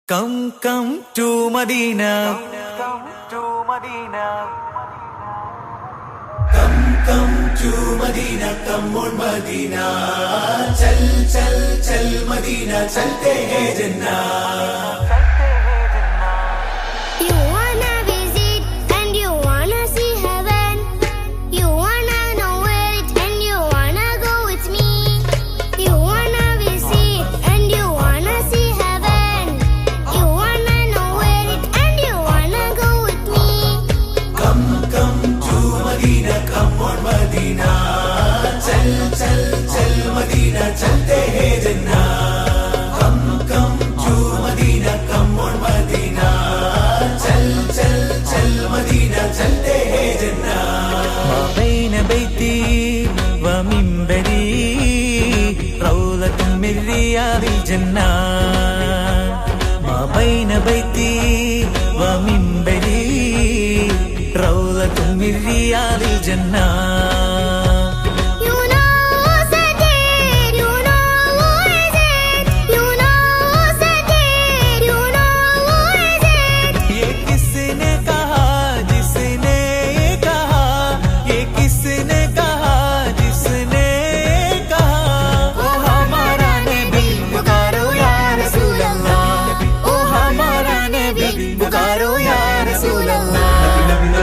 Come to Medina. Come to Medina, come on Medina. चल Medina, चलते हैं जन्नत. You wanna visit and you wanna see heaven. You wanna know it and you wanna go with me. You wanna visit and you wanna see heaven. You wanna know it and you wanna go with me. Come to Medina, come on Medina. चल Medina, चलते हैं जन्नत. Come to Medina, come on Medina. चल Medina, चलते हैं जन्नत. ما بين بيتي ومنبري روضة من رياض الجنة. ما بين بيتي ومنبري روضة من رياض الجنة.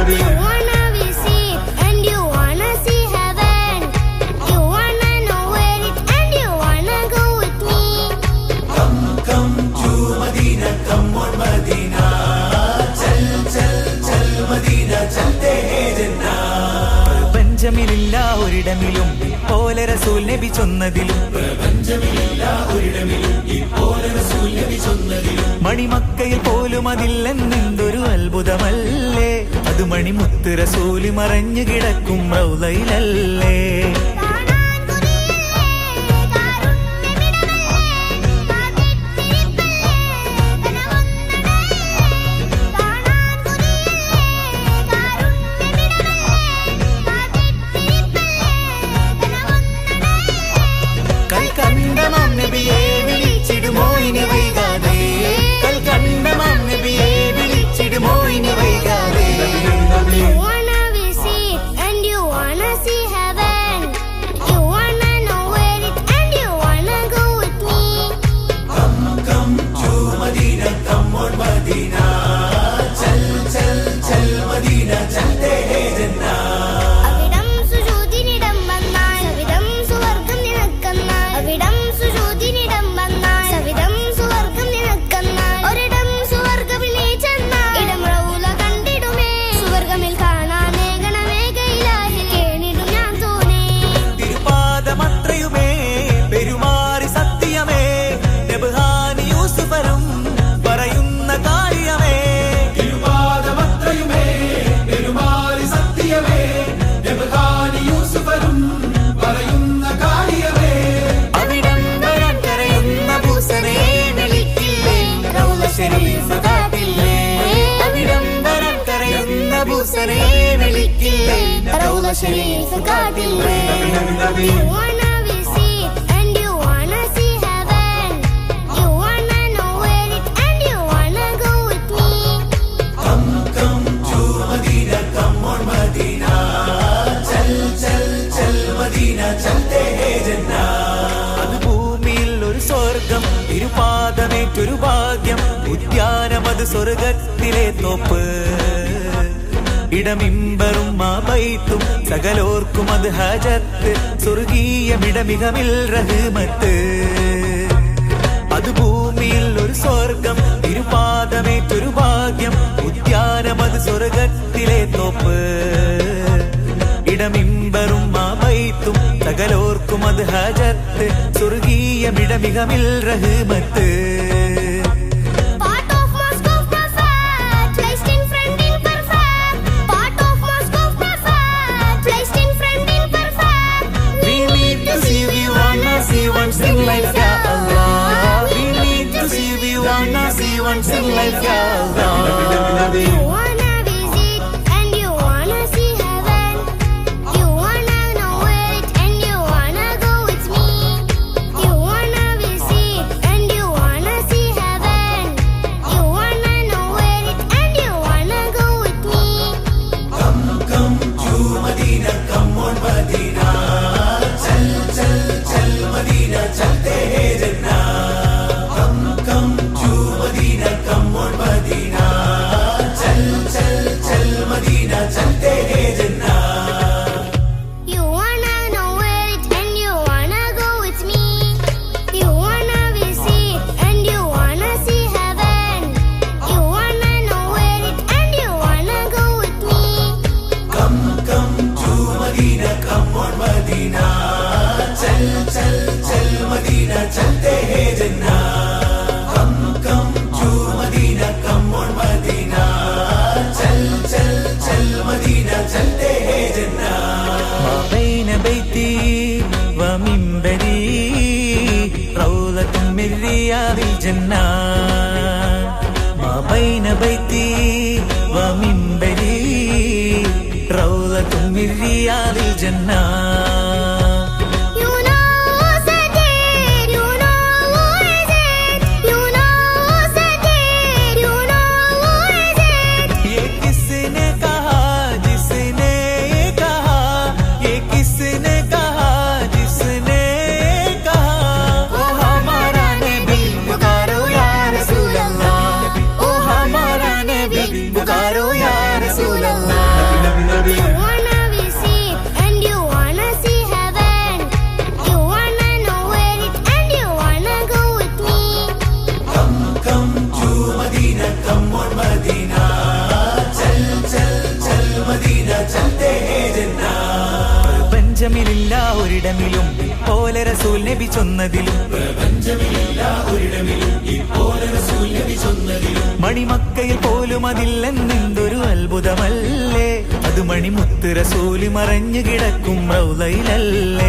You wanna visit and you wanna see heaven. You wanna know it and you wanna go with me. Come to Medina, come on Medina. चल Medina, चलते हैं जन्नत. പ്രപഞ്ചമില്ല ഒരിടമിലും പോലെ റസൂൽ നബി ചൊന്നതിലും. പ്രപഞ്ചമില്ല ഒരിടമിലും പോലെ റസൂൽ നബി ചൊന്നതിലും. മണിമക്കയിൽ പോലും അതില്ലെന്നെന്തൊരു അത്ഭുതമല്ലേ. അത് മണിമുത്ത് റസൂല് മറഞ്ഞു കിടക്കും റൗളയിലല്ലേ. കൽക്കണ്ടമാം നബിയെ വിളിച്ചിടുമോ ഇനി വൈകാതെ. കൽക്കണ്ടമാം നബിയെ വിളിച്ചിടുമോ ഇനി വൈകാതെ. You wanna visit and you wanna see heaven. You wanna know it and you wanna go with me. Come to Medina, come on Medina. चल Medina, चलते हैं जन्नत. അവിടം സുജൂദിനിടം വന്നാൽ സവിധം സുവർഗം നിനക്കെന്നാൽ. അവിടം സുജൂദിനിടം വന്നാൽ സവിധം സുവർഗം നിനക്കെന്നാൽ. ഒരിടം സുവർഗമിലേ ചെന്നാൽ ഇടം റൗള കണ്ടിടുമേ. സുവർഗമിൽ കാണാനേ ഗണമേകയിലാഹിൽ കേണിടും ഞാൻ തോനേ. തിരുപാദമത്രയുമേ പെരുമാറി സത്യമേ. നബ്ഹാനി യൂസുഫരും പറയുന്ന കാര്യമേ. തിരുപാദമത്രയുമേ പെരുമാറി സത്യമേ. നബ്ഹാനി യൂസുഫരും പറയുന്ന കാര്യമേ. അവിടം വരാൻ കരയുന്ന ഭൂസനെ വിളിക്കില്ലേ. റൗള ശരീഫ് കാട്ടില്ലേ. അവിടം വരാൻ കരയുന്ന ഭൂസനെ വിളിക്കില്ലേ. റൗള Sharif കാട്ടില്ലേ. You wanna visit and you wanna see heaven. You wanna know it and you wanna go with me. Come to Medina, come on Medina. चल Medina, चलते हैं जन्नत. അത് ഭൂമിയിൽ ഒരു സ്വർഗം തിരുപാദമേറ്റൊരു ഭാഗ്യം. ഉദ്യാനമത് സ്വർഗത്തിലെ തോപ്പ്. ഇടമിമ്പറും മാബൈത്തും സകലോർക്കും അത് ഹജത്ത്. സ്വർഗീയമിടമികമിൽ റഹ്മത്ത്. അത് ഭൂമിയിൽ ഒരു സ്വർഗം തിരുപാദമേറ്റൊരു ഭാഗ്യം. ഉദ്യാനമത് സ്വർഗത്തിലെ തോപ്പ്. ഇടമിമ്പറും മാബൈത്തും സകലോർക്കും അത് ഹജത്ത്. സ്വർഗീയമിടമികമിൽ റഹ്മത്ത്. Part of mosque of Prophet, placed in front in perfect. Part of mosque of Prophet, placed in front in perfect. We need to see, we wanna see once in life, ya Allah. We need to see, we wanna see once in life, ya Allah. You wanna visit and you wanna see heaven. You wanna know it and you wanna go with me. You wanna visit and you wanna see heaven. ബൈന ബൈതി വമിൻബരി റൗളത്തും മിൻ റിയാദിൽ ജന്ന. പ്രപഞ്ചമില്ല ഒരിടമിലും പോലെ റസൂൽ നബി ചൊന്നതിലും, മണിമക്കയിൽ പോലും അതില്ലെന്നെന്തൊരു അത്ഭുതമല്ലേ. അത് മണിമുത്ത് റസൂല് മറഞ്ഞു കിടക്കും റൗളയിലല്ലേ.